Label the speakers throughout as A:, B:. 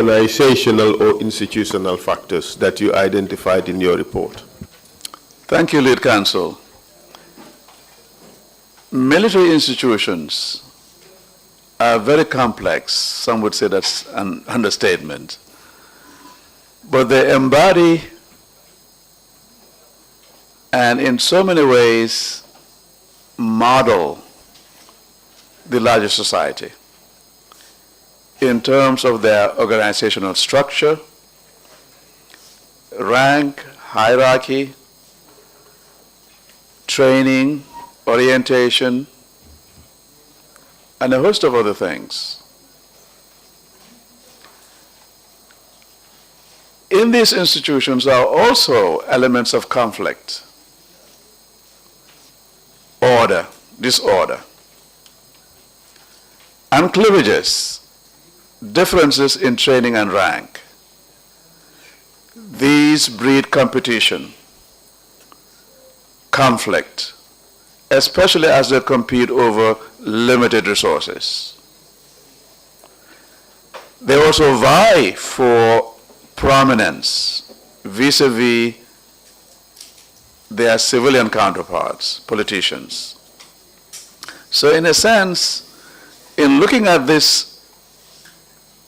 A: organizational or institutional factors that you identified in your report?
B: Thank you, Lead Counsel. Military institutions are very complex. Some would say that's an understatement. But they embody and in so many ways model the larger society in terms of their organizational structure, rank, hierarchy, training, orientation, and a host of other things. In these institutions are also elements of conflict, order, disorder, and cleavages, differences in training and rank. These breed competition, conflict, especially as they compete over limited resources. They also vie for prominence vis-a-vis their civilian counterparts, politicians. So in a sense, in looking at this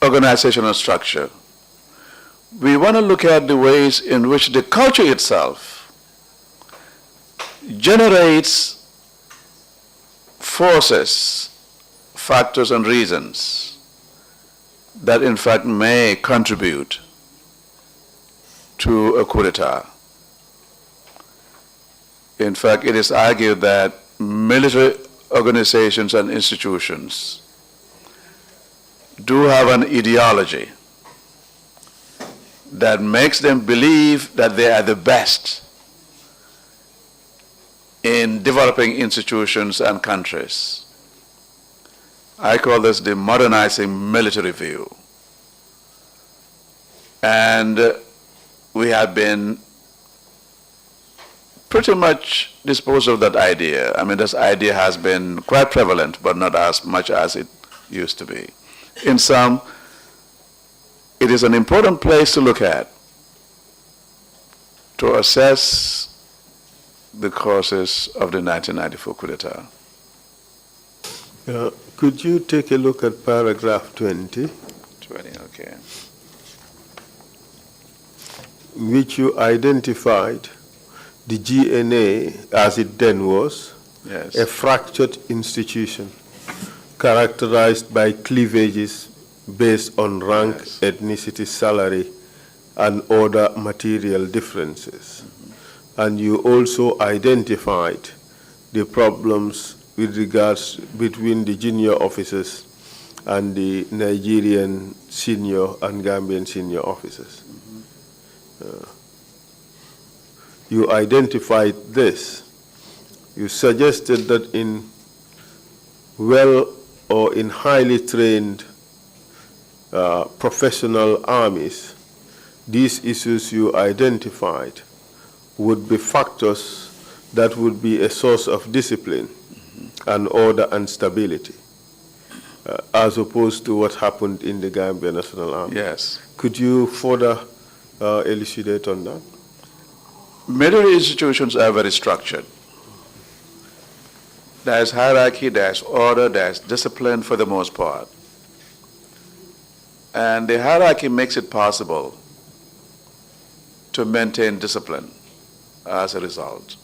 B: organizational structure, we want to look at the ways in which the culture itself generates forces, factors, and reasons that in fact may contribute to a coup d'etat. In fact, it is argued that military organizations and institutions do have an ideology that makes them believe that they are the best in developing institutions and countries. I call this the modernizing military view. And we have been pretty much disposed of that idea. I mean, this idea has been quite prevalent, but not as much as it used to be. In sum, it is an important place to look at to assess the causes of the 1994 coup d'etat.
A: Could you take a look at paragraph 20?
B: 20, okay.
A: Which you identified the GNA, as it then was,
B: Yes.
A: a fractured institution characterized by cleavages based on rank,
B: Yes.
A: ethnicity, salary, and other material differences. And you also identified the problems with regards between the junior officers and the Nigerian senior and Gambian senior officers. You identified this. You suggested that in well or in highly trained professional armies, these issues you identified would be factors that would be a source of discipline and order and stability, as opposed to what happened in the Gambia National Army.
B: Yes.
A: Could you further elucidate on that?
B: Military institutions are very structured. There's hierarchy, there's order, there's discipline for the most part. And the hierarchy makes it possible to maintain discipline as a result.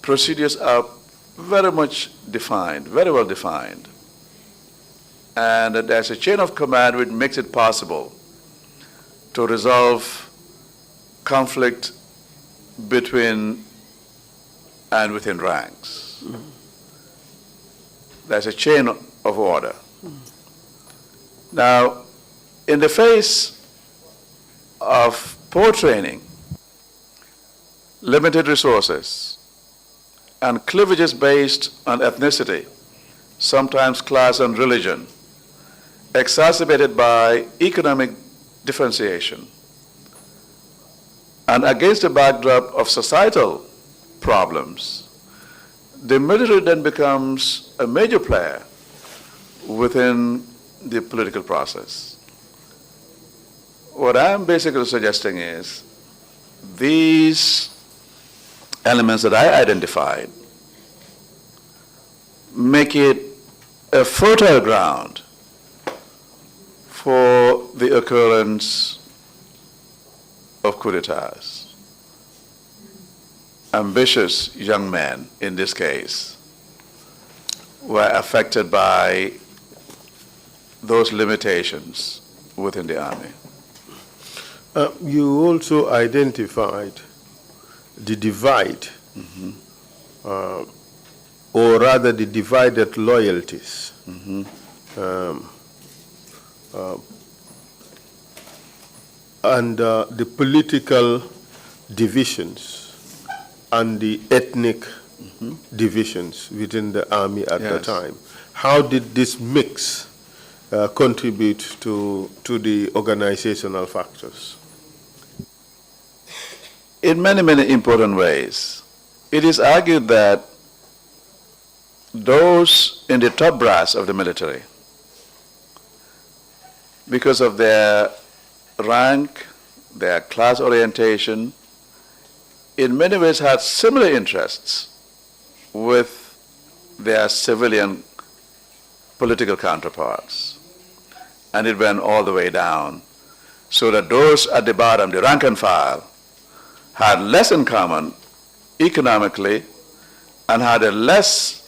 B: Procedures are very much defined, very well defined. And there's a chain of command which makes it possible to resolve conflict between and within ranks. There's a chain of order. Now, in the face of poor training, limited resources, and cleavages based on ethnicity, sometimes class and religion, exacerbated by economic differentiation, and against the backdrop of societal problems, the military then becomes a major player within the political process. What I'm basically suggesting is these elements that I identified make it a fertile ground for the occurrence of coup d'etats. Ambitious young men, in this case, were affected by those limitations within the army.
A: You also identified the divide, or rather the divided loyalties, and the political divisions and the ethnic divisions within the army at the time. How did this mix contribute to the organizational factors?
B: In many, many important ways. It is argued that those in the top brass of the military, because of their rank, their class orientation, in many ways had similar interests with their civilian political counterparts. And it went all the way down, so that those at the bottom, the rank and file, had less in common economically and had a less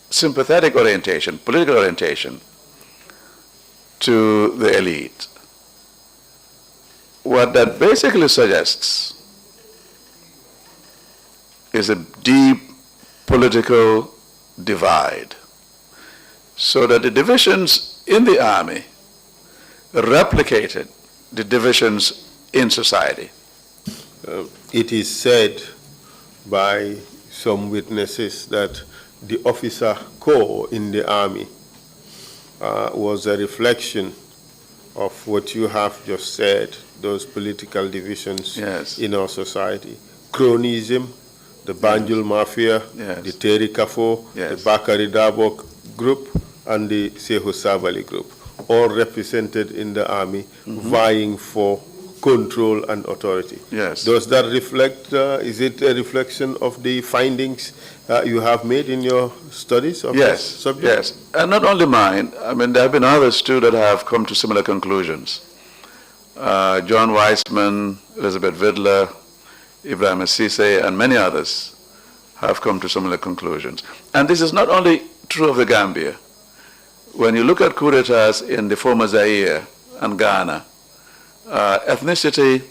B: sympathetic orientation, political orientation, to the elite. What that basically suggests is a deep political divide, so that the divisions in the army replicated the divisions in society.
A: It is said by some witnesses that the officer corps in the army was a reflection of what you have just said, those political divisions in our society. Cronyism, the Banjul Mafia, the Terry Kafo, the Bakari Dabo group, and the Sehu Sabali group, all represented in the army, vying for control and authority. Does that reflect, is it a reflection of the findings you have made in your studies of this subject?
B: Yes, and not only mine. I mean, there have been others too that have come to similar conclusions. John Weissman, Elizabeth Vidler, Ibrahim Sise, and many others have come to similar conclusions. And this is not only true of the Gambia. When you look at coup d'etats in the former Zaire and Ghana, ethnicity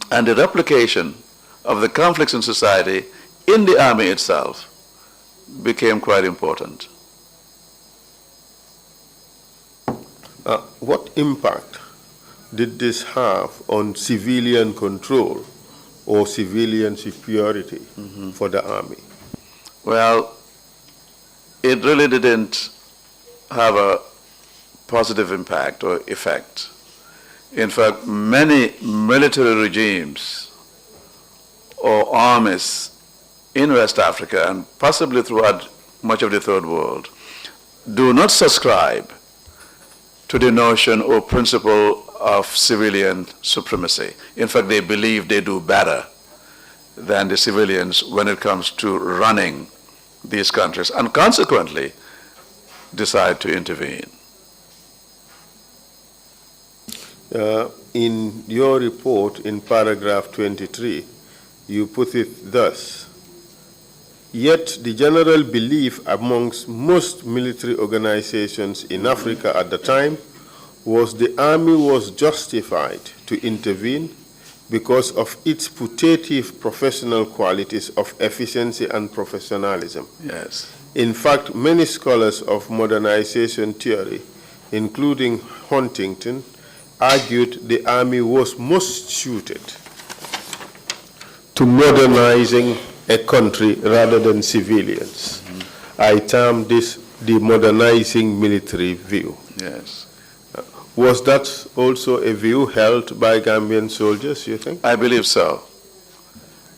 B: and the replication of the conflicts in society in the army itself became quite important.
A: What impact did this have on civilian control or civilian security for the army?
B: Well, it really didn't have a positive impact or effect. In fact, many military regimes or armies in West Africa and possibly throughout much of the Third World do not subscribe to the notion or principle of civilian supremacy. In fact, they believe they do better than the civilians when it comes to running these countries, and consequently decide to intervene.
A: In your report, in paragraph 23, you put it thus: yet the general belief amongst most military organizations in Africa at the time was the army was justified to intervene because of its putative professional qualities of efficiency and professionalism. In fact, many scholars of modernization theory, including Huntington, argued the army was most suited to modernizing a country rather than civilians. I term this the modernizing military view. Was that also a view held by Gambian soldiers, you think?
B: I believe so.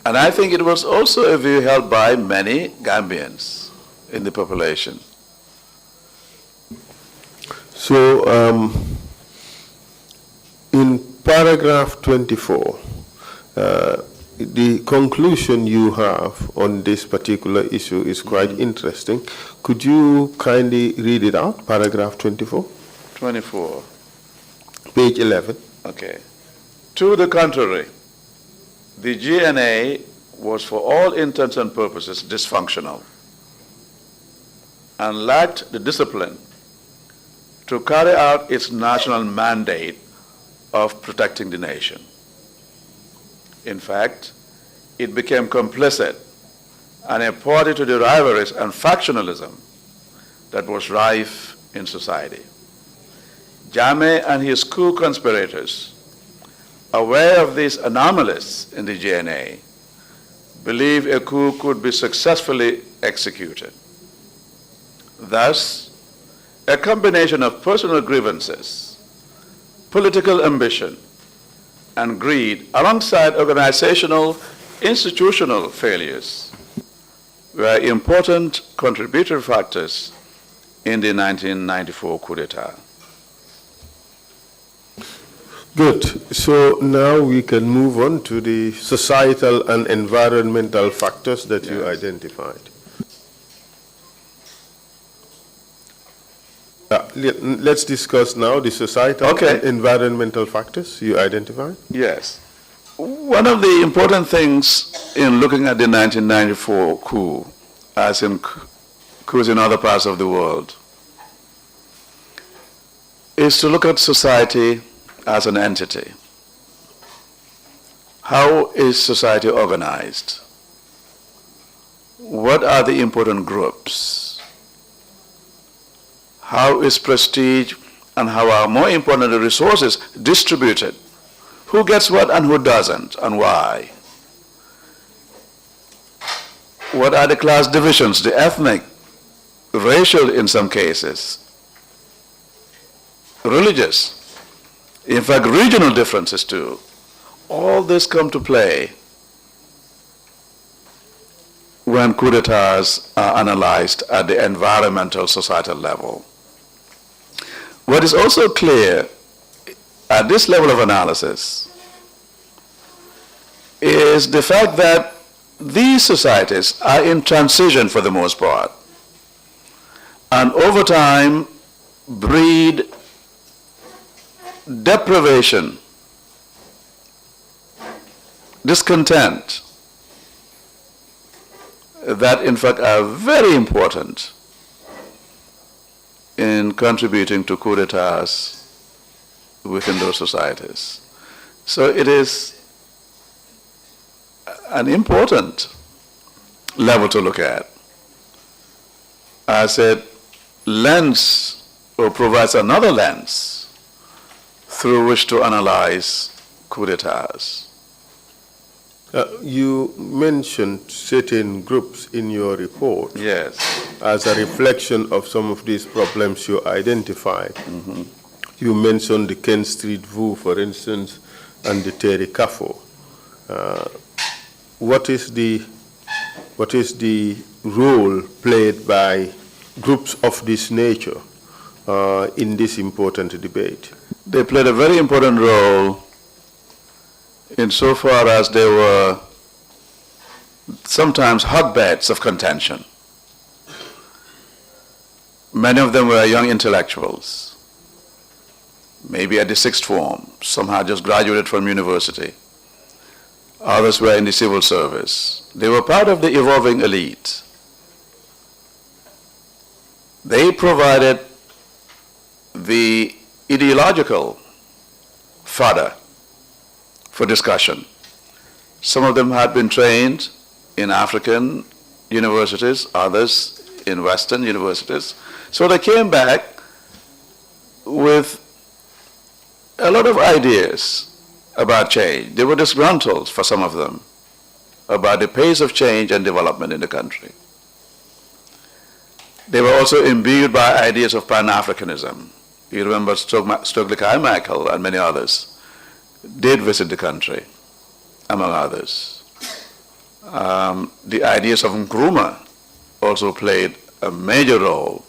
B: And I think it was also a view held by many Gambians in the population.
A: So, in paragraph 24, the conclusion you have on this particular issue is quite interesting. Could you kindly read it out, paragraph 24?
B: 24.
A: Page 11.
B: Okay. To the contrary, the GNA was for all intents and purposes dysfunctional and lacked the discipline to carry out its national mandate of protecting the nation. In fact, it became complicit and a party to the rivalries and factionalism that was rife in society. Jammeh and his coup conspirators, aware of these anomalies in the GNA, believed a coup could be successfully executed. Thus, a combination of personal grievances, political ambition, and greed, alongside organizational, institutional failures, were important contributory factors in the 1994 coup d'etat.
A: Good. So now we can move on to the societal and environmental factors that you identified. Let's discuss now the societal and environmental factors you identified.
B: Yes. One of the important things in looking at the 1994 coup, as in coups in other parts of the world, is to look at society as an entity. How is society organized? What are the important groups? How is prestige and how are, more importantly, resources distributed? Who gets what and who doesn't, and why? What are the class divisions, the ethnic, racial in some cases, religious, in fact, regional differences too? All this come to play when coup d'etats are analyzed at the environmental societal level. What is also clear at this level of analysis is the fact that these societies are in transition for the most part, and over time breed deprivation, discontent, that in fact are very important in contributing to coup d'etats within those societies. So it is an important level to look at as it lends or provides another lens through which to analyze coup d'etats.
A: You mentioned certain groups in your report.
B: Yes.
A: As a reflection of some of these problems you identified. You mentioned the Ken Street Vu, for instance, and the Terry Kafo. What is the role played by groups of this nature in this important debate?
B: They played a very important role insofar as they were sometimes hotbeds of contention. Many of them were young intellectuals, maybe at the sixth form. Some had just graduated from university. Others were in the civil service. They were part of the evolving elite. They provided the ideological fodder for discussion. Some of them had been trained in African universities, others in Western universities. So they came back with a lot of ideas about change. They were disgruntled, for some of them, about the pace of change and development in the country. They were also imbued by ideas of Pan-Africanism. You remember Stokely Carmichael and many others did visit the country, among others. The ideas of Nkrumah also played a major role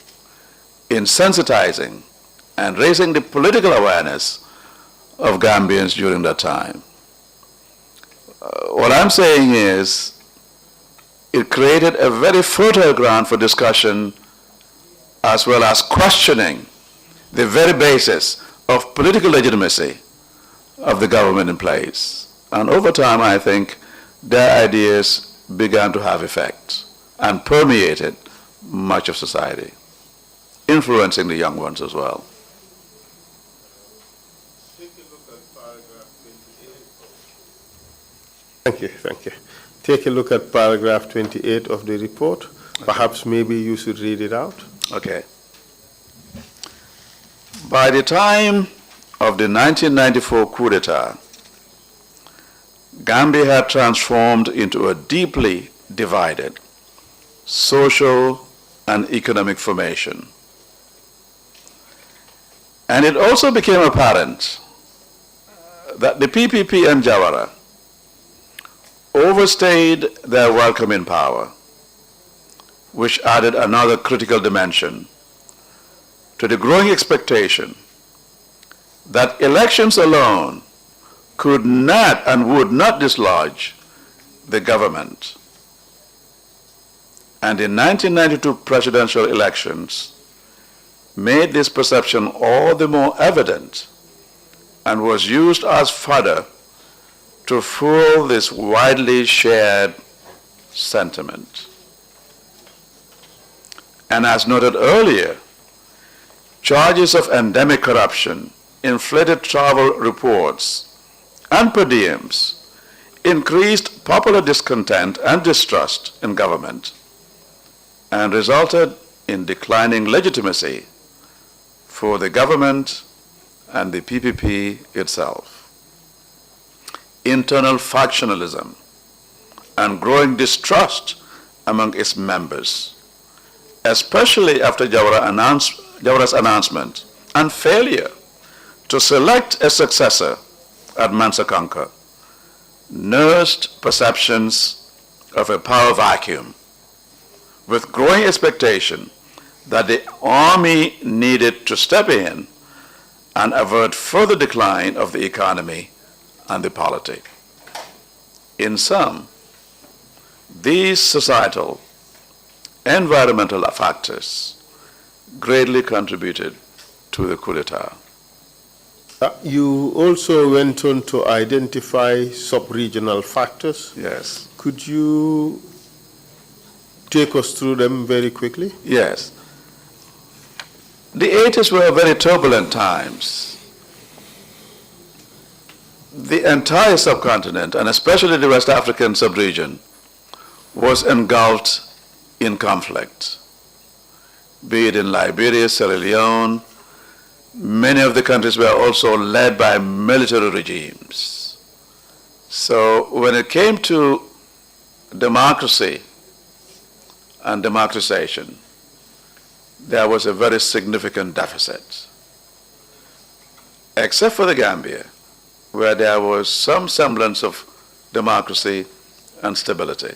B: in sensitizing and raising the political awareness of Gambians during that time. What I'm saying is, it created a very fertile ground for discussion as well as questioning the very basis of political legitimacy of the government in place. And over time, I think their ideas began to have effect and permeated much of society, influencing the young ones as well.
A: Thank you, thank you. Take a look at paragraph 28 of the report. Okay. Perhaps maybe you should read it out.
B: Okay. By the time of the 1994 coup d'etat, Gambia had transformed into a deeply divided social and economic formation. And it also became apparent that the PPP and Jawara overstayed their welcome in power, which added another critical dimension to the growing expectation that elections alone could not and would not dislodge the government. And the 1992 presidential elections made this perception all the more evident and was used as fodder to fuel this widely shared sentiment. And as noted earlier, charges of endemic corruption, inflated travel reports, and per diems increased popular discontent and distrust in government and resulted in declining legitimacy for the government and the PPP itself. Internal factionalism and growing distrust among its members, especially after Jawara's announcement and failure to select a successor at Mansa Kanka, nursed perceptions of a power vacuum, with growing expectation that the army needed to step in and avert further decline of the economy and the polity. In sum, these societal, environmental factors greatly contributed to the coup d'etat.
A: You also went on to identify sub-regional factors.
B: Yes.
A: Could you take us through them very quickly?
B: Yes. The 80s were very turbulent times. The entire subcontinent, and especially the West African sub-region, was engulfed in conflict, be it in Liberia, Sierra Leone. Many of the countries were also led by military regimes. So when it came to democracy and democratization, there was a very significant deficit. Except for the Gambia, where there was some semblance of democracy and stability.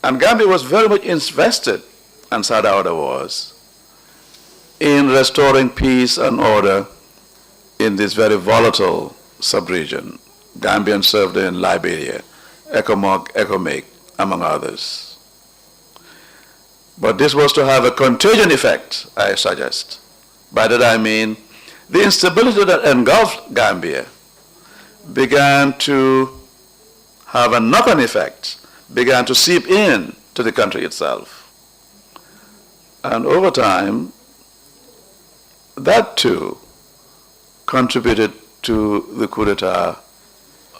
B: And Gambia was very much invested, and Sadauda was, in restoring peace and order in this very volatile sub-region. Gambians served in Liberia, ECOMOG, ECOMIG, among others. But this was to have a contagion effect, I suggest. By that I mean the instability that engulfed Gambia began to have a knock-on effect, began to seep in to the country itself. And over time, that too contributed to the coup d'etat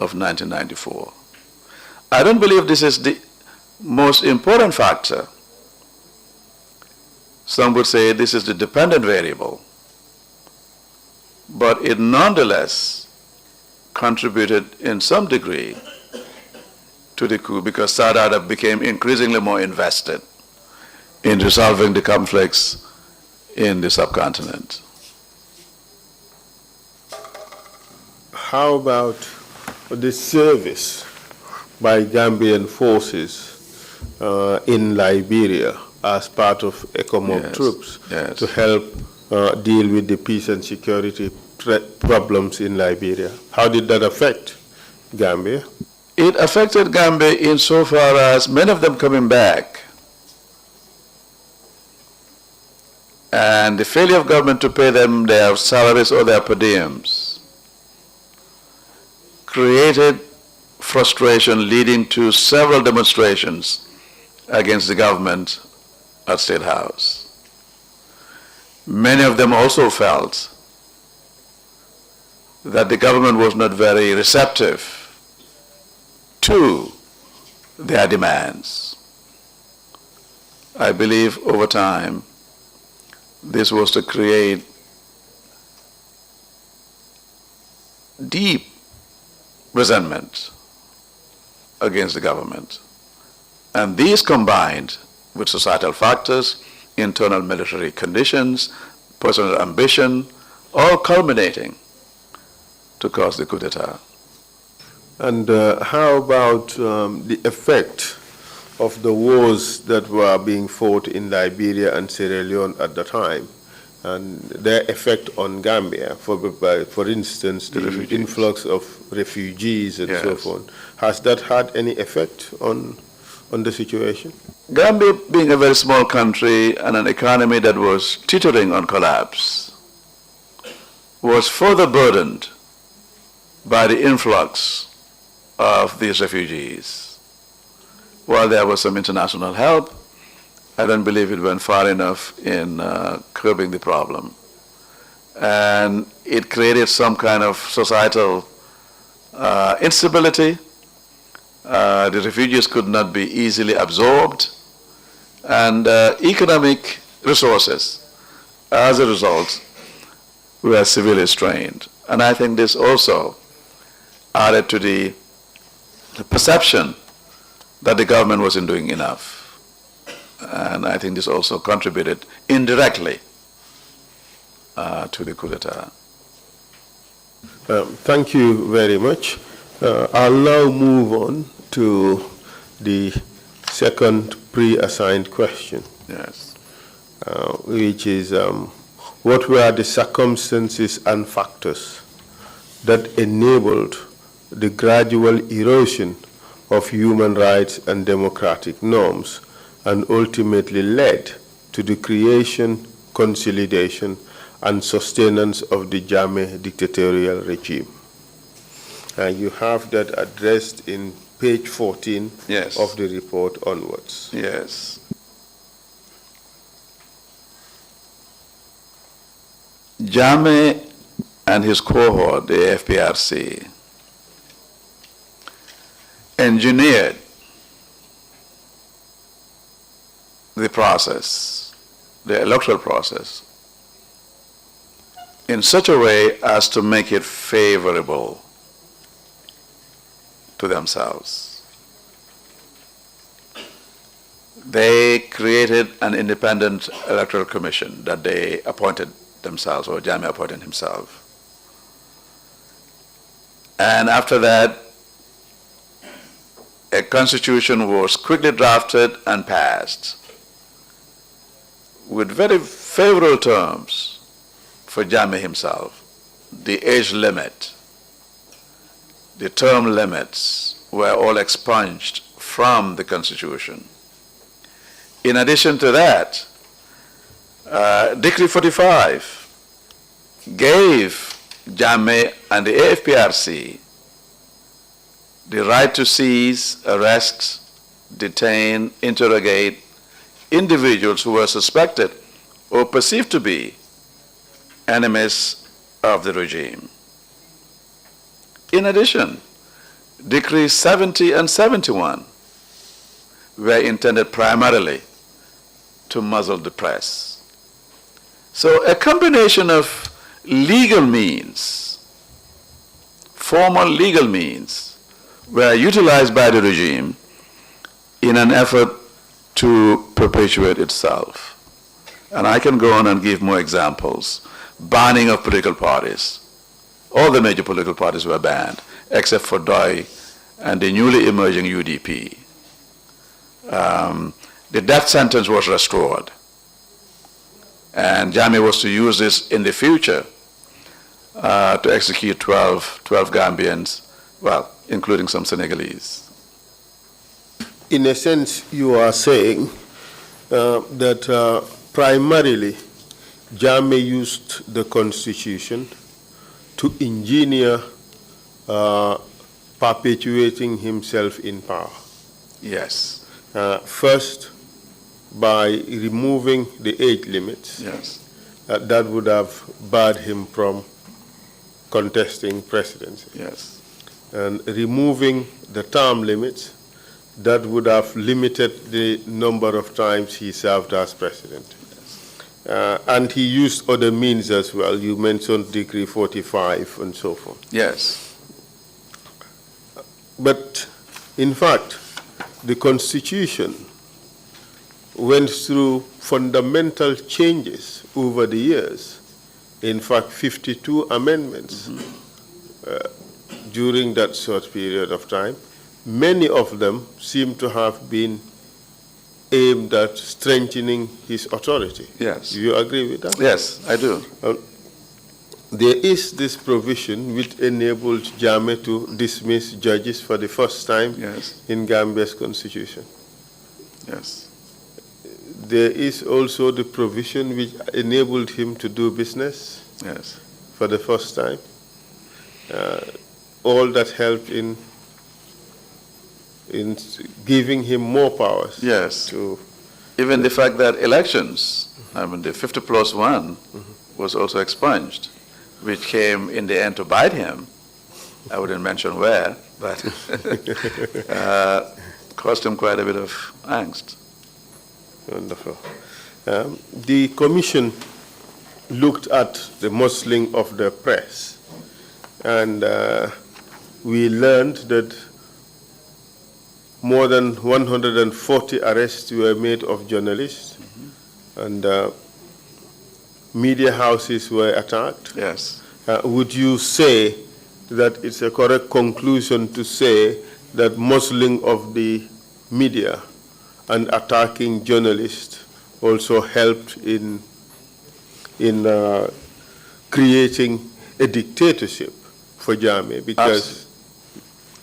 B: of 1994. I don't believe this is the most important factor. Some would say this is the dependent variable, but it nonetheless contributed in some degree to the coup because Sadauda became increasingly more invested in resolving the conflicts in the subcontinent.
A: How about the service by Gambian forces in Liberia as part of ECOMOG troops to help deal with the peace and security problems in Liberia? How did that affect Gambia?
B: It affected Gambia insofar as many of them coming back, and the failure of government to pay them their salaries or their per diems created frustration, leading to several demonstrations against the government at State House. Many of them also felt that the government was not very receptive to their demands. I believe over time this was to create deep resentment against the government. And these combined with societal factors, internal military conditions, personal ambition, all culminating to cause the coup d'etat.
A: And how about the effect of the wars that were being fought in Liberia and Sierra Leone at the time, and their effect on Gambia? For instance, the influx of refugees and so forth. Has that had any effect on the situation?
B: Gambia, being a very small country and an economy that was teetering on collapse, was further burdened by the influx of these refugees. While there was some international help, I don't believe it went far enough in curbing the problem. And it created some kind of societal instability. The refugees could not be easily absorbed, and economic resources, as a result, were severely strained. And I think this also added to the perception that the government wasn't doing enough. And I think this also contributed indirectly to the coup d'etat.
A: Thank you very much. I'll now move on to the second pre-assigned question.
B: Yes.
A: Which is, what were the circumstances and factors that enabled the gradual erosion of human rights and democratic norms, and ultimately led to the creation, consolidation, and sustenance of the Jammeh dictatorial regime? And you have that addressed in page 14 of the report onwards.
B: Yes. Jammeh and his cohort, the FPRC, engineered the process, the electoral process, in such a way as to make it favorable to themselves. They created an independent electoral commission that they appointed themselves, or Jammeh appointed himself. And after that, a constitution was quickly drafted and passed with very favorable terms for Jammeh himself. The age limit, the term limits were all expunged from the constitution. In addition to that, Decree 45 gave Jammeh and the AFPRC the right to seize, arrest, detain, interrogate individuals who were suspected or perceived to be enemies of the regime. In addition, Decrees 70 and 71 were intended primarily to muzzle the press. So a combination of legal means, formal legal means, were utilized by the regime in an effort to perpetuate itself. And I can go on and give more examples. Banning of political parties. All the major political parties were banned, except for DOI and the newly emerging UDP. The death sentence was restored. And Jammeh was to use this in the future to execute 12 Gambians, well, including some Senegalese.
A: In a sense, you are saying that primarily Jammeh used the Constitution to engineer perpetuating himself in power.
B: Yes.
A: First, by removing the age limits,
B: Yes.
A: that would have barred him from contesting presidency.
B: Yes.
A: And removing the term limits, that would have limited the number of times he served as president. Yes. And he used other means as well. You mentioned Decree 45 and so forth.
B: Yes.
A: But in fact, the Constitution went through fundamental changes over the years. In fact, 52 amendments during that short period of time. Many of them seem to have been aimed at strengthening his authority.
B: Yes.
A: Do you agree with that?
B: Yes, I do.
A: There is this provision which enabled Jammeh to dismiss judges for the first time in Gambia's constitution.
B: Yes.
A: There is also the provision which enabled him to do business for the first time. All that helped in giving him more powers.
B: Yes. Even the fact that elections, I mean, the 50+1 was also expunged, which came in the end to bite him. I wouldn't mention where, but caused him quite a bit of angst.
A: Wonderful. The commission looked at the muzzling of the press, and we learned that more than 140 arrests were made of journalists, and media houses were attacked.
B: Yes.
A: Would you say that it's a correct conclusion to say that muzzling of the media and attacking journalists also helped in creating a dictatorship for Jammeh? Because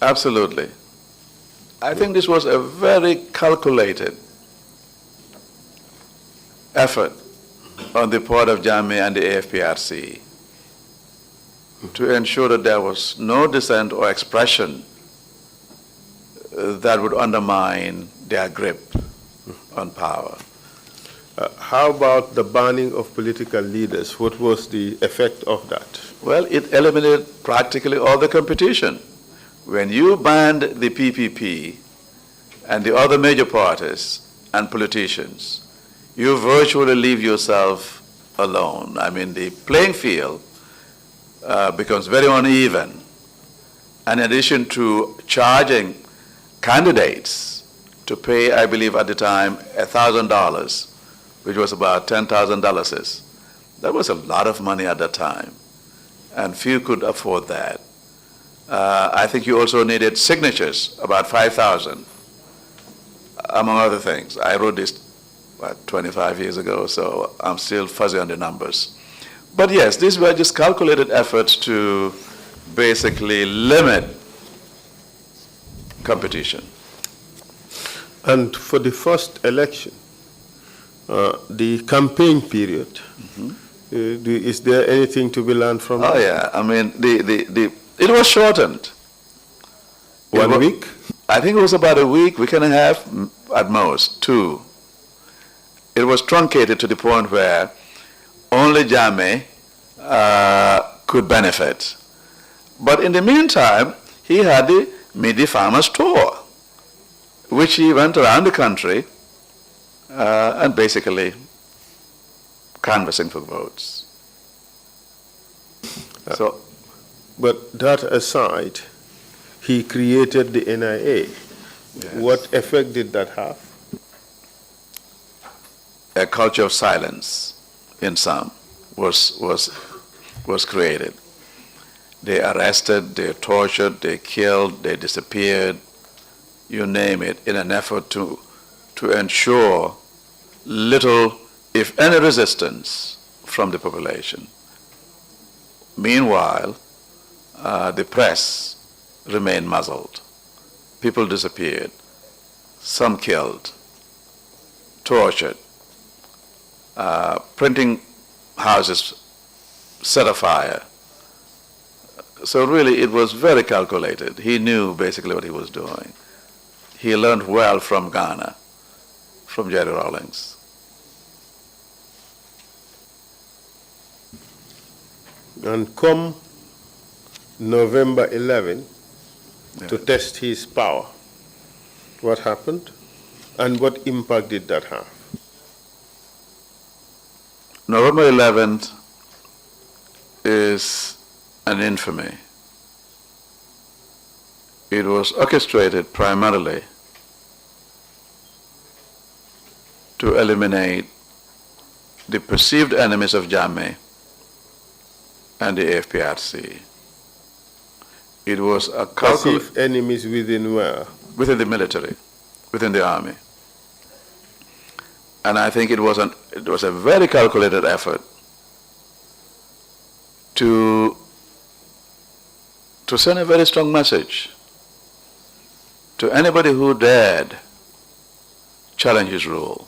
B: absolutely. I think this was a very calculated effort on the part of Jammeh and the AFPRC to ensure that there was no dissent or expression that would undermine their grip on power.
A: How about the banning of political leaders? What was the effect of that?
B: Well, it eliminated practically all the competition. When you banned the PPP and the other major parties and politicians, you virtually leave yourself alone. I mean, the playing field becomes very uneven. And in addition to charging candidates to pay, I believe at the time, $1,000, which was about $10,000. That was a lot of money at that time, and few could afford that. I think you also needed signatures, about 5,000, among other things. I wrote this, 25 years ago, so I'm still fuzzy on the numbers. But yes, these were just calculated efforts to basically limit competition.
A: And for the first election, the campaign period, is there anything to be learned from that?
B: Oh yeah, I mean, it was shortened.
A: 1 week?
B: I think it was about a week and a half at most, 2. It was truncated to the point where only Jammeh could benefit. But in the meantime, he had the Meet the Farmers Tour, which he went around the country and basically canvassing for votes.
A: But that aside, he created the NIA.
B: Yes.
A: What effect did that have?
B: A culture of silence in some was created. They arrested, they tortured, they killed, they disappeared, you name it, in an effort to ensure little, if any, resistance from the population. Meanwhile, the press remained muzzled. People disappeared, some killed, tortured, printing houses set afire. So really it was very calculated. He knew basically what he was doing. He learned well from Ghana, from Jerry Rawlings.
A: And come November 11, to test his power, what happened? And what impact did that have?
B: November 11th is an infamy. It was orchestrated primarily to eliminate the perceived enemies of Jammeh and the AFPRC. It was a
A: perceived enemies within where?
B: Within the military, within the army. And I think it was a very calculated effort to send a very strong message to anybody who dared challenge his rule.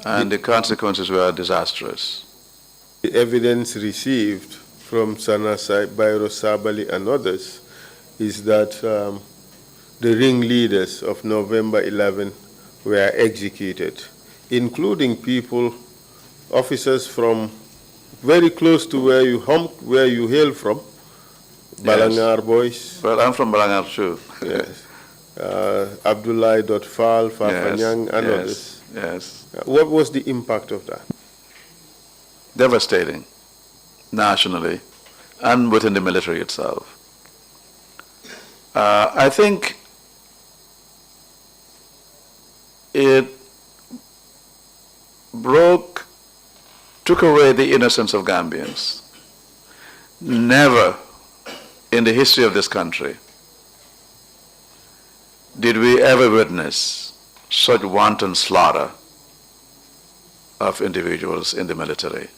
B: And the consequences were disastrous.
A: The evidence received from Sana Bairo Sabali and others is that the ringleaders of November 11 were executed, including people, officers from very close to where you hail from, Balangar boys.
B: Well, I'm from Balangar too.
A: Yes. Abdullah Fall, Fafanyang, and others.
B: Yes.
A: What was the impact of that?
B: Devastating, nationally, and within the military itself. I think it took away the innocence of Gambians. Never in the history of this country did we ever witness such wanton slaughter of individuals in the military.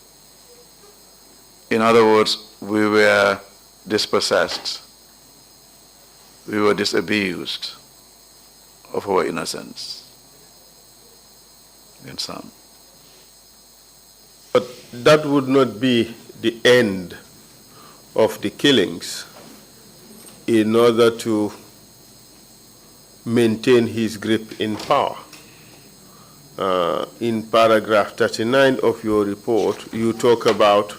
B: In other words, we were dispossessed, we were disabused of our innocence in some.
A: But that would not be the end of the killings in order to maintain his grip in power. In paragraph 39 of your report, you talk about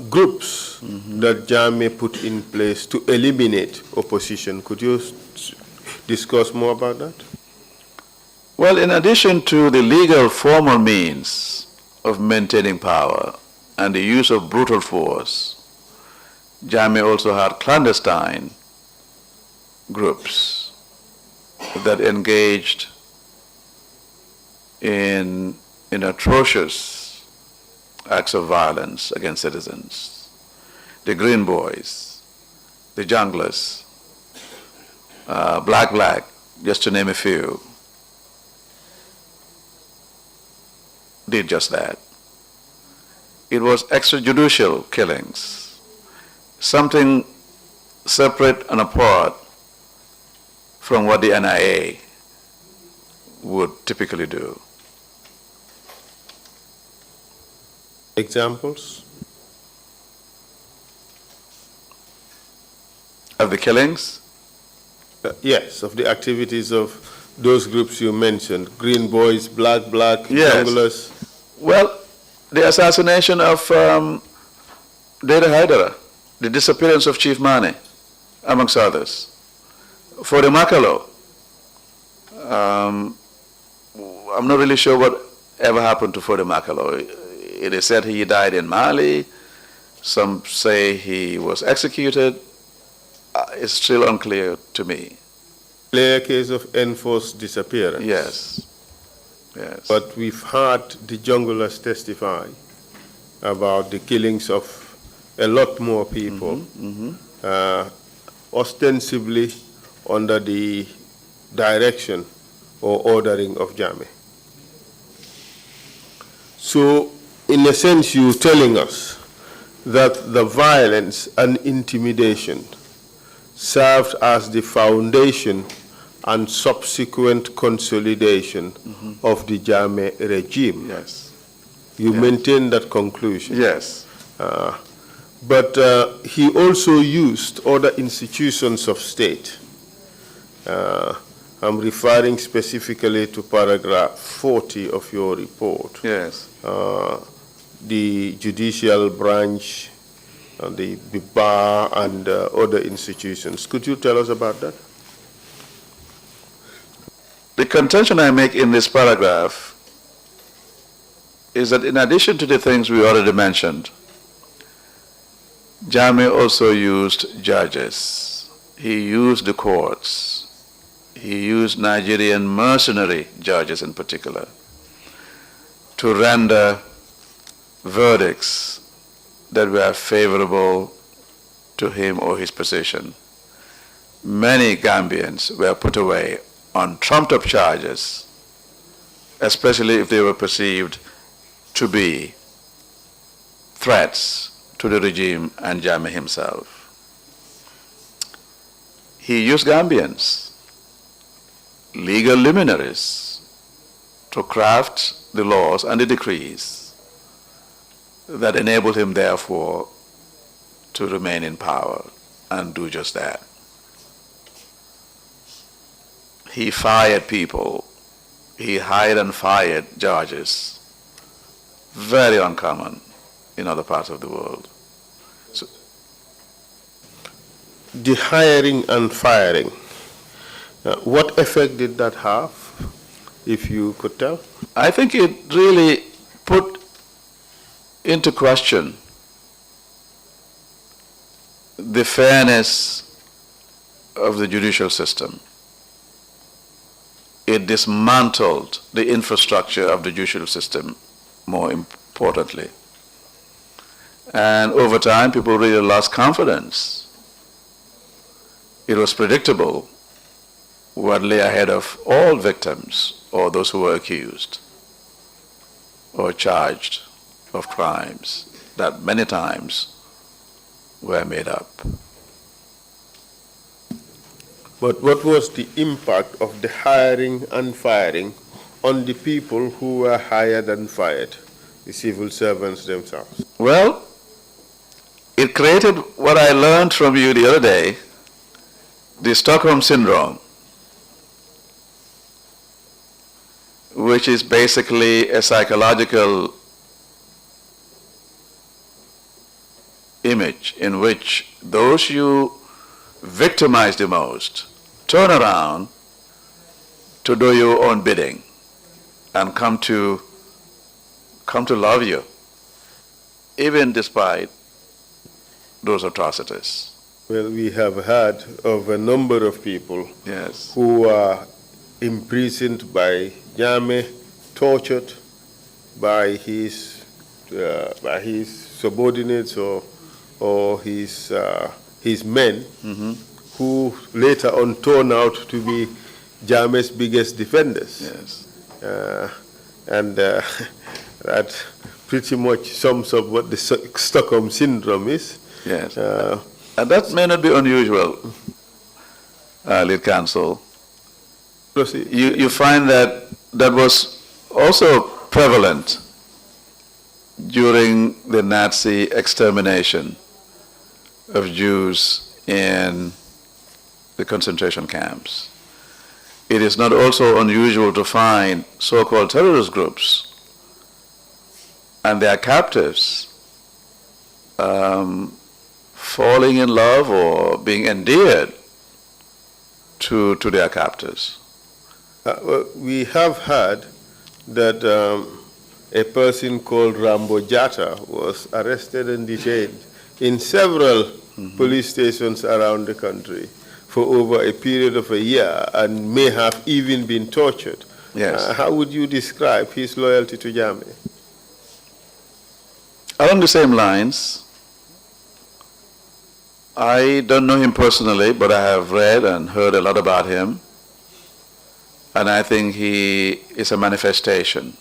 A: groups that Jammeh put in place to eliminate opposition. Could you discuss more about that?
B: Well, in addition to the legal formal means of maintaining power and the use of brutal force, Jammeh also had clandestine groups that engaged in atrocious acts of violence against citizens. The Green Boys, the Junglers, Black, just to name a few, did just that. It was extrajudicial killings, something separate and apart from what the NIA would typically do.
A: Examples?
B: Of the killings?
A: Yes, of the activities of those groups you mentioned, Green Boys, Black,
B: Yes.
A: Junglers.
B: Well, the assassination of Dede Haidara, the disappearance of Chief Mane, amongst others. For the Makalo, I'm not really sure what ever happened to Fode Makalo. It is said he died in Mali. Some say he was executed. It's still unclear to me.
A: Clear case of enforced disappearance.
B: Yes. Yes.
A: But we've heard the junglers testify about the killings of a lot more people, ostensibly under the direction or ordering of Jammeh. So, in a sense, you're telling us that the violence and intimidation served as the foundation and subsequent consolidation of the Jammeh regime.
B: Yes.
A: You maintain that conclusion?
B: Yes.
A: But he also used other institutions of state. I'm referring specifically to paragraph 40 of your report.
B: Yes.
A: The judicial branch, the bar, and other institutions. Could you tell us about that?
B: The contention I make in this paragraph is that in addition to the things we already mentioned, Jammeh also used judges. He used the courts. He used Nigerian mercenary judges in particular to render verdicts that were favorable to him or his position. Many Gambians were put away on trumped-up charges, especially if they were perceived to be threats to the regime and Jammeh himself. He used Gambians, legal luminaries, to craft the laws and the decrees that enabled him, therefore, to remain in power and do just that. He fired people. He hired and fired judges. Very uncommon in other parts of the world. So,
A: the hiring and firing, what effect did that have, if you could tell?
B: I think it really put into question the fairness of the judicial system. It dismantled the infrastructure of the judicial system, more importantly. And over time, people really lost confidence. It was predictable what lay ahead of all victims or those who were accused or charged of crimes that many times were made up.
A: But what was the impact of the hiring and firing on the people who were hired and fired, the civil servants themselves?
B: Well, it created what I learned from you the other day, the Stockholm Syndrome, which is basically a psychological image in which those you victimize the most turn around to do your own bidding and come to love you, even despite those atrocities.
A: Well, we have heard of a number of people
B: Yes.
A: who are imprisoned by Jammeh, tortured by his subordinates or his men, who later on turned out to be Jammeh's biggest defenders.
B: Yes.
A: And that pretty much sums up what the Stockholm Syndrome is.
B: Yes. And that may not be unusual, lead counsel.
A: Proceed.
B: You find that was also prevalent during the Nazi extermination of Jews in the concentration camps. It is not also unusual to find so-called terrorist groups and their captives falling in love or being endeared to their captors.
A: Well, we have heard that a person called Rambo Jatta was arrested and detained in several police stations around the country for over a period of a year and may have even been tortured.
B: Yes.
A: How would you describe his loyalty to Jammeh?
B: Along the same lines, I don't know him personally, but I have read and heard a lot about him. And I think he is a manifestation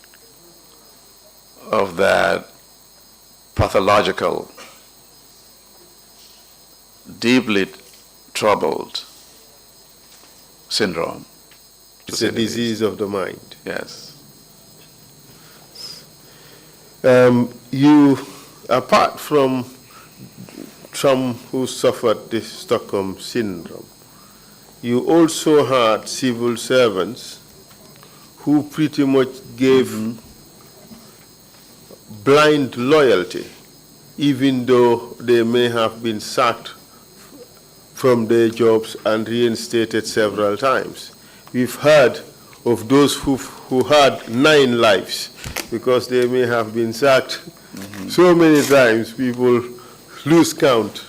B: of that pathological deeply troubled syndrome.
A: It's a disease of the mind.
B: Yes.
A: You, apart from some who suffered the Stockholm Syndrome, you also had civil servants who pretty much gave blind loyalty, even though they may have been sacked from their jobs and reinstated several times. We've heard of those who had 9 lives because they may have been sacked so many times. People lose count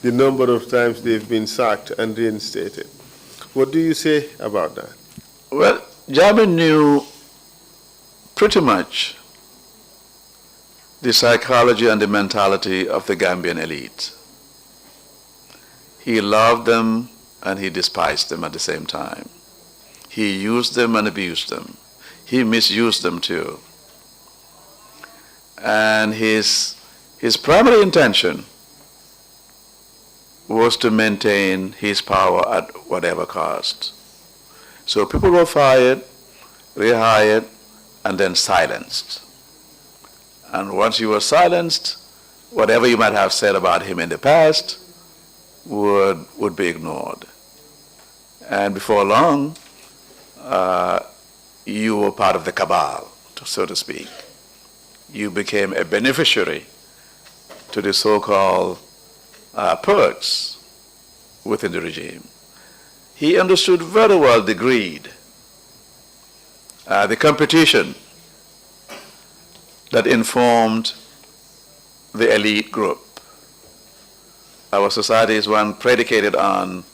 A: the number of times they've been sacked and reinstated. What do you say about that?
B: Well, Jammeh knew pretty much the psychology and the mentality of the Gambian elite. He loved them and he despised them at the same time. He used them and abused them. He misused them too. And his primary intention was to maintain his power at whatever cost. So people were fired, rehired, and then silenced. And once you were silenced, whatever you might have said about him in the past would be ignored. And before long, you were part of the cabal, so to speak. You became a beneficiary to the so-called perks within the regime. He understood very well the greed, the competition that informed the elite group. Our society is one predicated on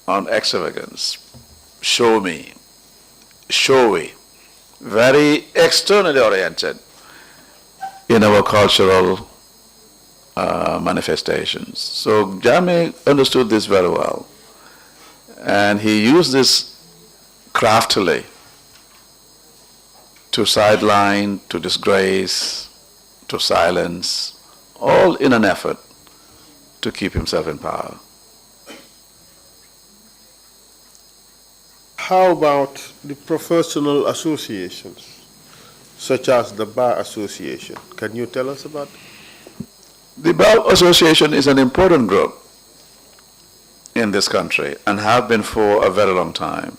B: extravagance, show me, showy, very externally oriented in our cultural manifestations. So Jammeh understood this very well, and he used this craftily to sideline, to disgrace, to silence, all in an effort to keep himself in power.
A: How about the professional associations, such as the Bar Association? Can you tell us about it?
B: The Bar Association is an important group in this country and have been for a very long time.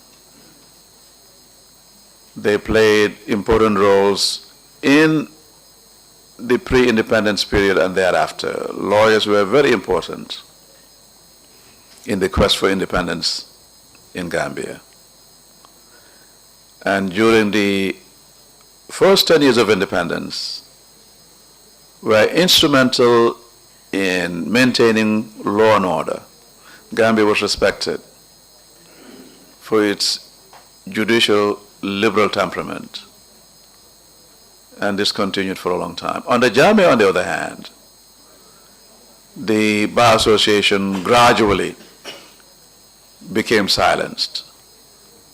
B: They played important roles in the pre-independence period and thereafter. Lawyers were very important in the quest for independence in Gambia. And during the first 10 years of independence, were instrumental in maintaining law and order. Gambia was respected for its judicial liberal temperament, and this continued for a long time. Under Jammeh, on the other hand, the Bar Association gradually became silenced.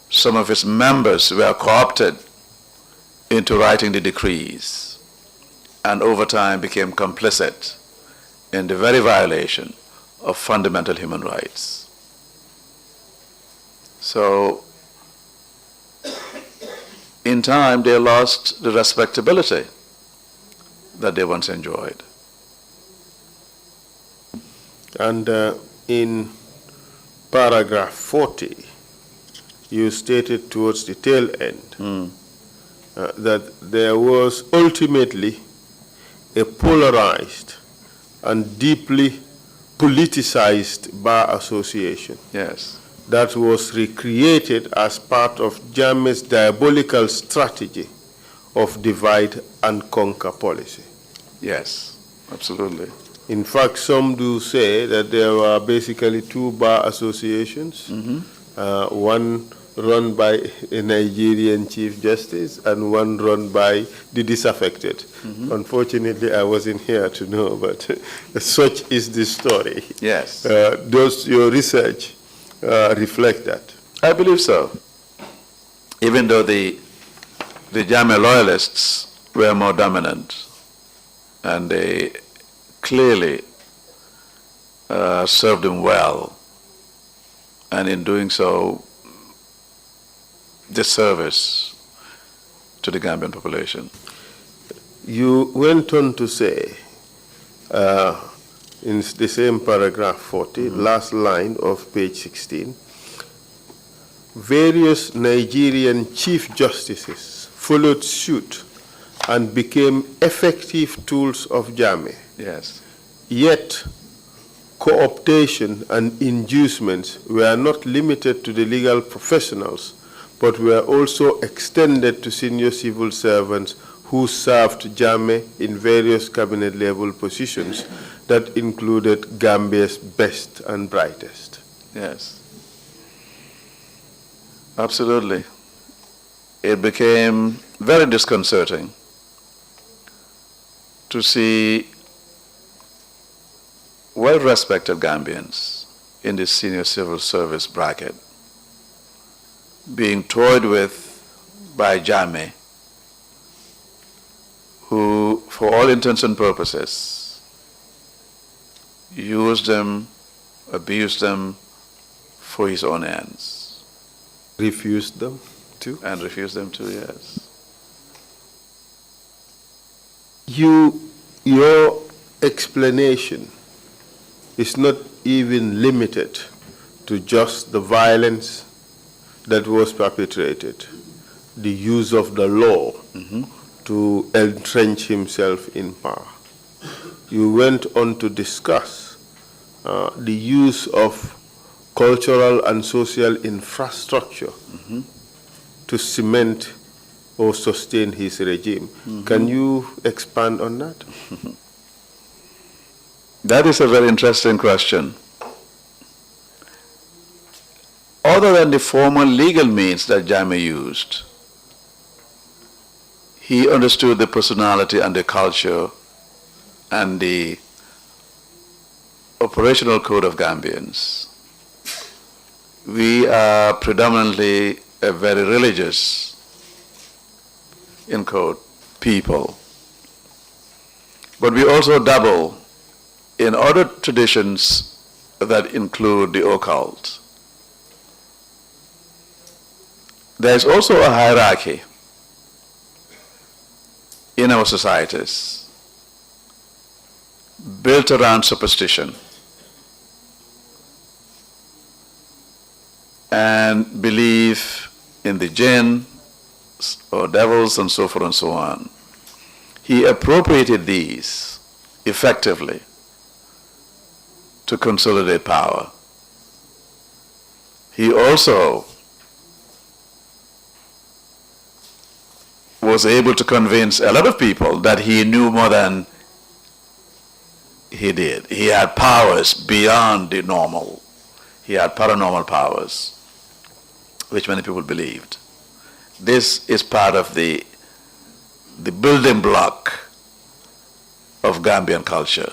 B: Some of its members were co-opted into writing the decrees, and over time became complicit in the very violation of fundamental human rights. So, in time, they lost the respectability that they once enjoyed.
A: And in paragraph 40, you stated towards the tail end that there was ultimately a polarized and deeply politicized Bar Association.
B: Yes.
A: That was recreated as part of Jammeh's diabolical strategy of divide and conquer policy.
B: Yes, absolutely.
A: In fact, some do say that there were basically 2 bar associations, one run by a Nigerian Chief Justice and one run by the disaffected. Unfortunately, I wasn't here to know, but such is the story.
B: Yes.
A: Does your research reflect that?
B: I believe so. Even though the Jammeh loyalists were more dominant, and they clearly served him well, and in doing so, disservice to the Gambian population.
A: You went on to say, in the same paragraph 40, last line of page 16, various Nigerian chief justices followed suit and became effective tools of Jammeh.
B: Yes.
A: Yet, co-optation and inducements were not limited to the legal professionals, but were also extended to senior civil servants who served Jammeh in various cabinet-level positions that included Gambia's best and brightest.
B: Yes. Absolutely. It became very disconcerting to see well-respected Gambians in the senior civil service bracket being toyed with by Jammeh, who, for all intents and purposes, used them, abused them for his own ends.
A: Refused them too?
B: And refused them too, yes.
A: Your explanation is not even limited to just the violence that was perpetrated, the use of the law to entrench himself in power. You went on to discuss the use of cultural and social infrastructure to cement or sustain his regime. Can you expand on that?
B: That is a very interesting question. Other than the formal legal means that Jammeh used, he understood the personality and the culture and the operational code of Gambians. We are predominantly a very religious, in quote, people. But we also dabble in other traditions that include the occult. There is also a hierarchy in our societies built around superstition and belief in the jinn or devils and so forth and so on. He appropriated these effectively to consolidate power. He also was able to convince a lot of people that he knew more than he did. He had powers beyond the normal. He had paranormal powers, which many people believed. This is part of the building block of Gambian culture.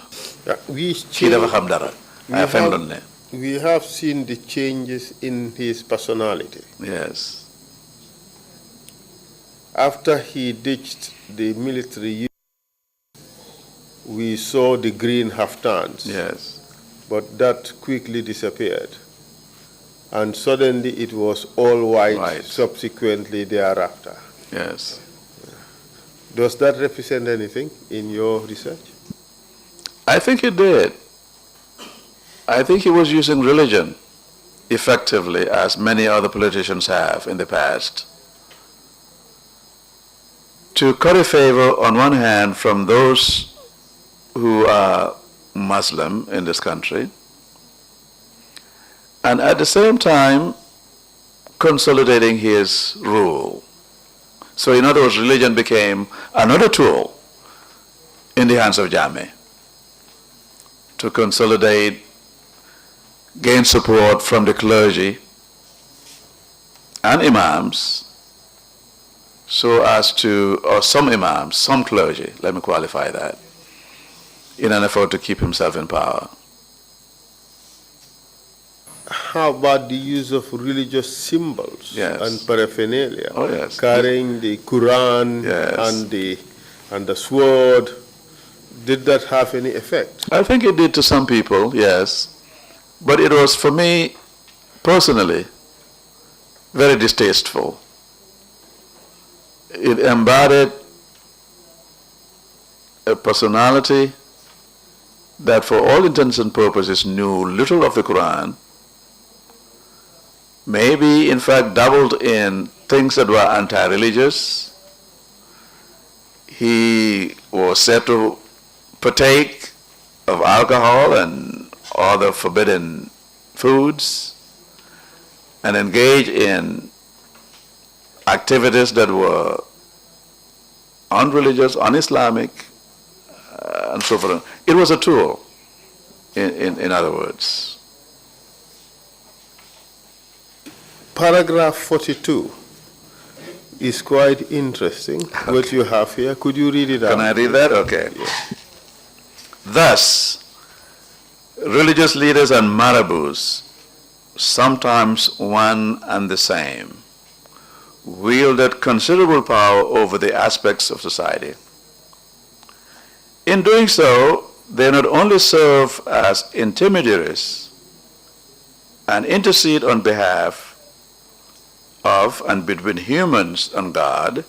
B: We
A: have seen the changes in his personality.
B: Yes.
A: After he ditched the military use, we saw the green haftans.
B: Yes.
A: But that quickly disappeared. And suddenly it was all white, subsequently thereafter.
B: Yes.
A: Does that represent anything in your research?
B: I think it did. I think he was using religion effectively, as many other politicians have in the past, to curry favor on one hand from those who are Muslim in this country, and at the same time consolidating his rule. So in other words, religion became another tool in the hands of Jammeh to consolidate, gain support from the clergy and imams, so as to, or some imams, some clergy, let me qualify that, in an effort to keep himself in power.
A: How about the use of religious symbols and paraphernalia?
B: Oh, yes.
A: Carrying the Quran and the sword Did that have any effect?
B: I think it did to some people, yes. But it was, for me, personally, very distasteful. It embodied a personality that for all intents and purposes knew little of the Quran, maybe in fact dabbled in things that were anti-religious. He was said to partake of alcohol and other forbidden foods and engage in activities that were unreligious, un-Islamic, and so forth. It was a tool, in other words.
A: Paragraph 42 is quite interesting, okay. What you have here. Could you read it out?
B: Can I read that? Okay.
A: Yes.
B: Thus, religious leaders and marabouts, sometimes one and the same, wielded considerable power over the aspects of society. In doing so, they not only serve as intermediaries and intercede on behalf of and between humans and God,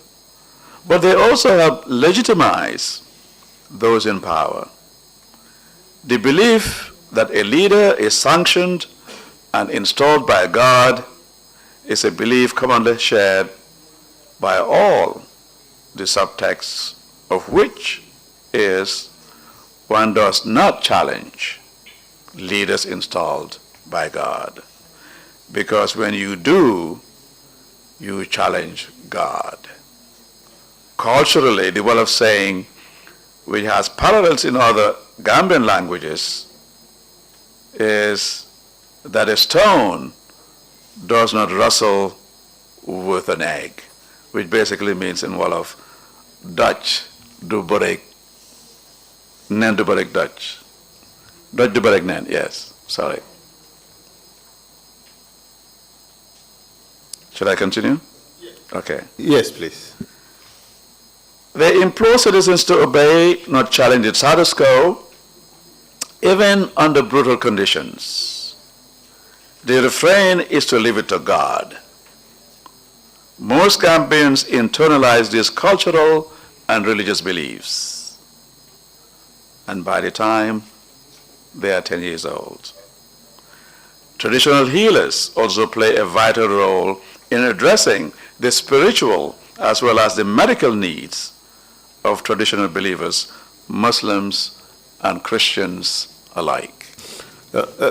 B: but they also help legitimize those in power. The belief that a leader is sanctioned and installed by God is a belief commonly shared by all, the subtext of which is one does not challenge leaders installed by God, because when you do, you challenge God. Culturally, the way of saying, which has parallels in other Gambian languages, is that a stone does not wrestle with an egg, which basically means in Wolof, Dutch du borek, nen du borek Dutch. Dutch du borek nen, yes, sorry. Should I continue?
A: Yes.
B: Okay.
A: Yes, please.
B: They implore citizens to obey, not challenge its status quo, even under brutal conditions. The refrain is to leave it to God. Most Gambians internalize these cultural and religious beliefs, and by the time they are 10 years old. Traditional healers also play a vital role in addressing the spiritual as well as the medical needs of traditional believers, Muslims and Christians alike.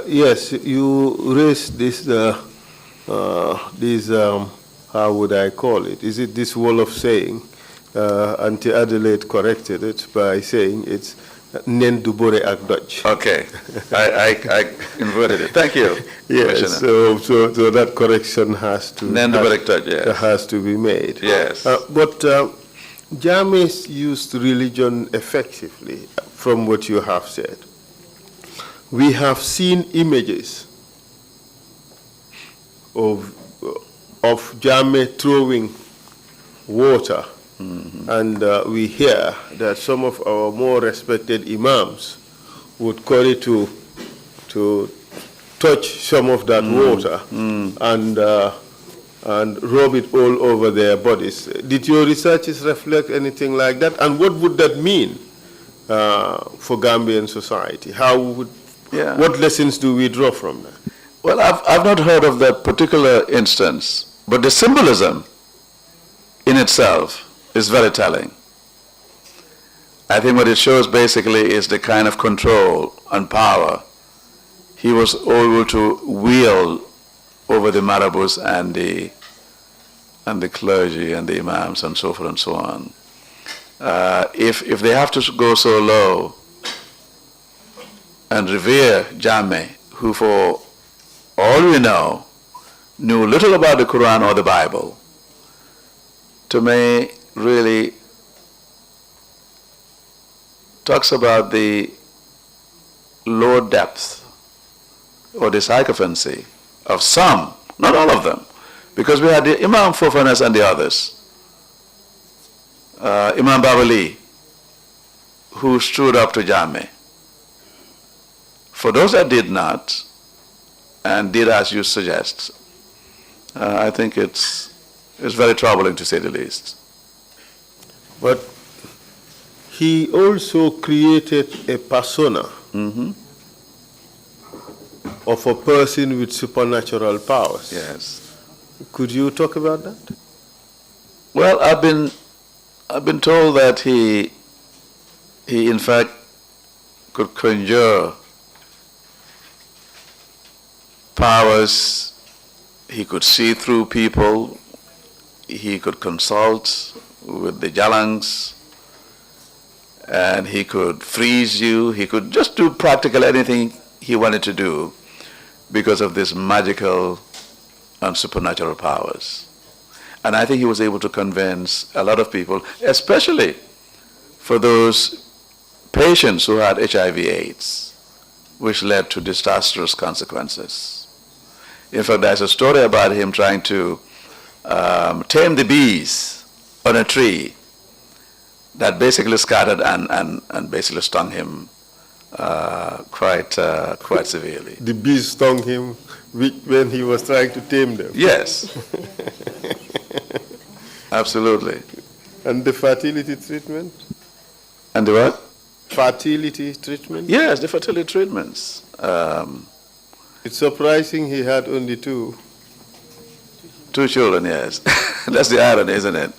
A: Yes, you raised this, how would I call it? Is it this wall of saying? Auntie Adelaide corrected it by saying it's nen du bore ak Dutch.
B: Okay, I inverted it. Thank you.
A: Yes, so that correction has to has to be made.
B: Yes,
A: but Jammehs used religion effectively, from what you have said. We have seen images of Jammeh throwing water. Mm-hmm. And we hear that some of our more respected imams would call it to touch some of that water and rub it all over their bodies. Did your researches reflect anything like that? And what would that mean for Gambian society? What lessons do we draw from that?
B: Well, I've not heard of that particular instance, but the symbolism in itself is very telling. I think what it shows basically is the kind of control and power he was able to wield over the marabouts and the clergy and the imams and so forth and so on. If they have to go so low and revere Jammeh, who for all we know knew little about the Quran or the Bible, to me really talks about the low depth or the sycophancy of some, not all of them, because we had the Imam Fofanas and the others, Imam Babali, who stood up to Jammeh. For those that did not, and did as you suggest, I think it's very troubling, to say the least.
A: But he also created a persona of a person with supernatural powers.
B: Yes.
A: Could you talk about that?
B: Well, I've been told that he in fact could conjure powers. He could see through people. He could consult with the Jalangs, and he could freeze you. He could just do practically anything he wanted to do because of this magical and supernatural powers. And I think he was able to convince a lot of people, especially for those patients who had HIV/AIDS, which led to disastrous consequences. In fact, there's a story about him trying to tame the bees on a tree that basically scattered and basically stung him quite severely.
A: The bees stung him when he was trying to tame them.
B: Yes. Absolutely.
A: And the fertility treatment?
B: And the what?
A: Fertility treatment?
B: Yes, the fertility treatments.
A: It's surprising he had only two.
B: 2 children, yes. That's the irony, isn't it?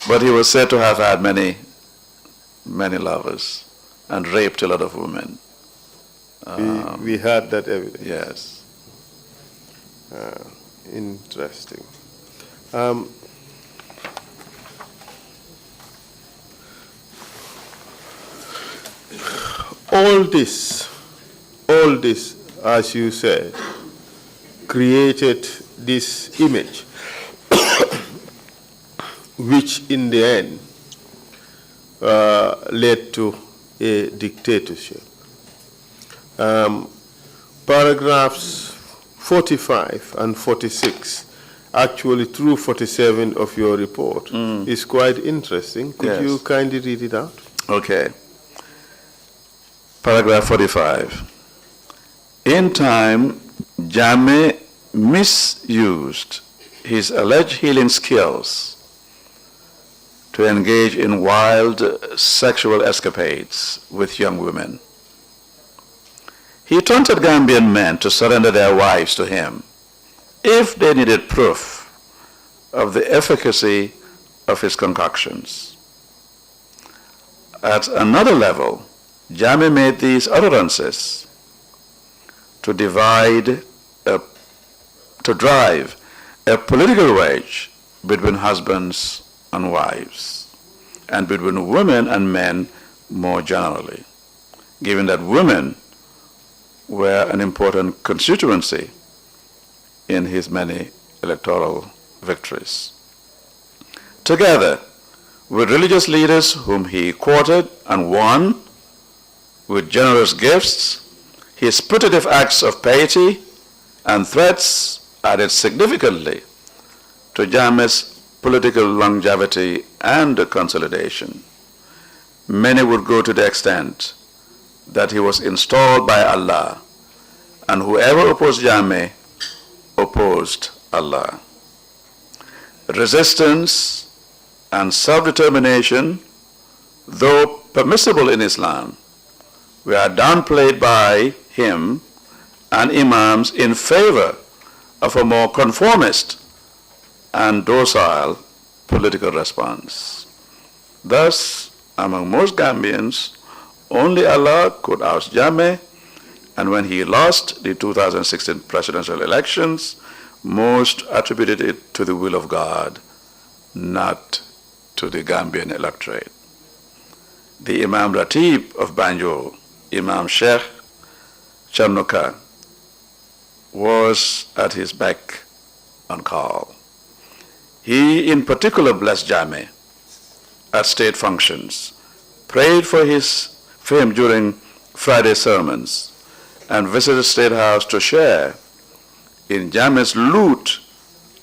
B: But he was said to have had many lovers and raped a lot of women.
A: We had that evidence.
B: Yes.
A: Interesting. All this, as you said, created this image, which in the end led to a dictatorship. Paragraphs 45 and 46, actually through 47 of your report, is quite interesting. Could you kindly read it out?
B: Okay. Paragraph 45. In time, Jammeh misused his alleged healing skills to engage in wild sexual escapades with young women. He taunted Gambian men to surrender their wives to him if they needed proof of the efficacy of his concoctions. At another level, Jammeh made these utterances to drive a political wedge between husbands and wives, and between women and men more generally, given that women were an important constituency in his many electoral victories. Together with religious leaders whom he courted and won with generous gifts, his putative acts of piety and threats added significantly to Jammeh's political longevity and consolidation. Many would go to the extent that he was installed by Allah, and whoever opposed Jammeh opposed Allah. Resistance and self-determination, though permissible in Islam, were downplayed by him and imams in favor of a more conformist and docile political response. Thus, among most Gambians, only Allah could oust Jammeh, and when he lost the 2016 presidential elections, most attributed it to the will of God, not to the Gambian electorate. The Imam Ratib of Banjul, Imam Sheikh Charnoka, was at his beck and call. He in particular blessed Jammeh at state functions, prayed for him during Friday sermons, and visited State House to share in Jammeh's loot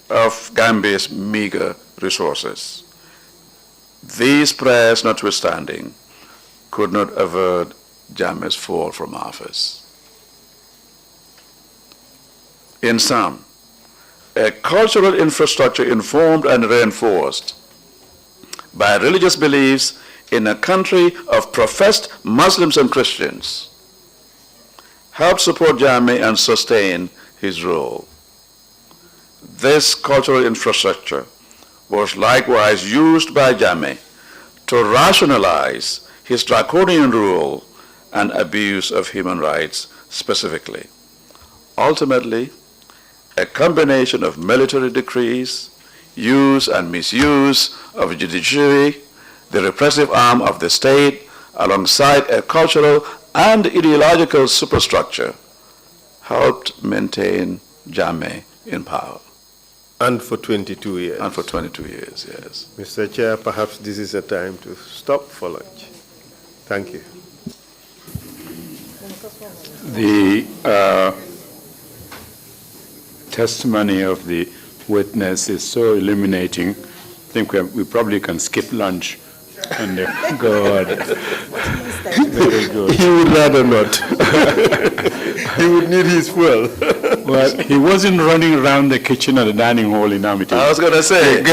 B: of Gambia's meager resources. These prayers notwithstanding, could not avert Jammeh's fall from office. In sum, a cultural infrastructure informed and reinforced by religious beliefs in a country of professed Muslims and Christians helped support Jammeh and sustain his rule. This cultural infrastructure was likewise used by Jammeh to rationalize his draconian rule and abuse of human rights specifically. Ultimately, a combination of military decrees, use and misuse of the judiciary, the repressive arm of the state, alongside a cultural and ideological superstructure, helped maintain Jammeh in power.
A: And for 22 years.
B: And for 22 years, yes.
A: Mr. Chair, perhaps this is a time to stop for lunch. Thank you.
C: The testimony of the witness is so illuminating. I think we probably can skip lunch and go on. Very good.
A: He would rather not. He would need his fuel.
C: Well, he wasn't running around the kitchen or the dining hall in Amity.
B: I was going to say,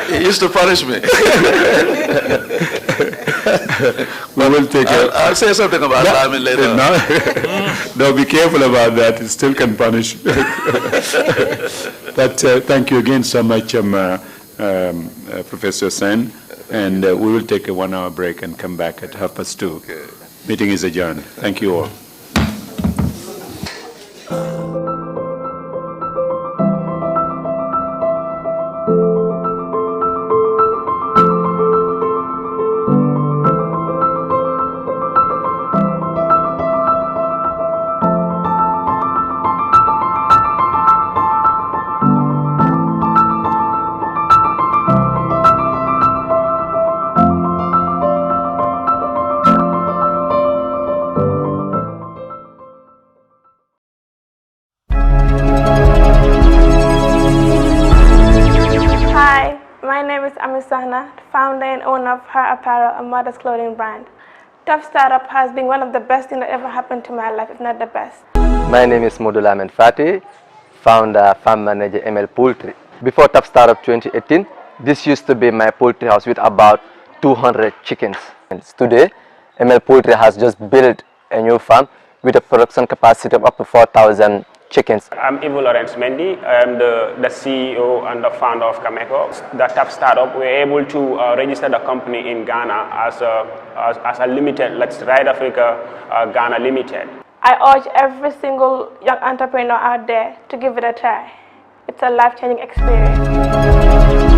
B: he used to punish me.
C: We will take
B: I'll say something about Lamin later.
C: No, be careful about that. It still can punish. But thank you again so much, Professor Saine. And we will take a 1 hour break and come back at 2:30.
B: Okay.
C: Meeting is adjourned. Thank you all.
D: Founder and owner of Her Apparel, a mother's clothing brand. Tough Startup has been one of the best things that ever happened to my life, if not the best.
E: My name is Modula Fati, founder, farm manager, ML Poultry. Before Tough Startup 2018, this used to be my poultry house with about 200 chickens. And today, ML Poultry has just built a new farm with a production capacity of up to 4,000 chickens.
F: I'm Ivo Lawrence Mendy. I'm the CEO and the founder of Cameco. The Tough Startup, we're able to register the company in Ghana as a limited, let's Ride Africa Ghana Limited.
D: I urge every single young entrepreneur out there to give it a try. It's a life-changing experience.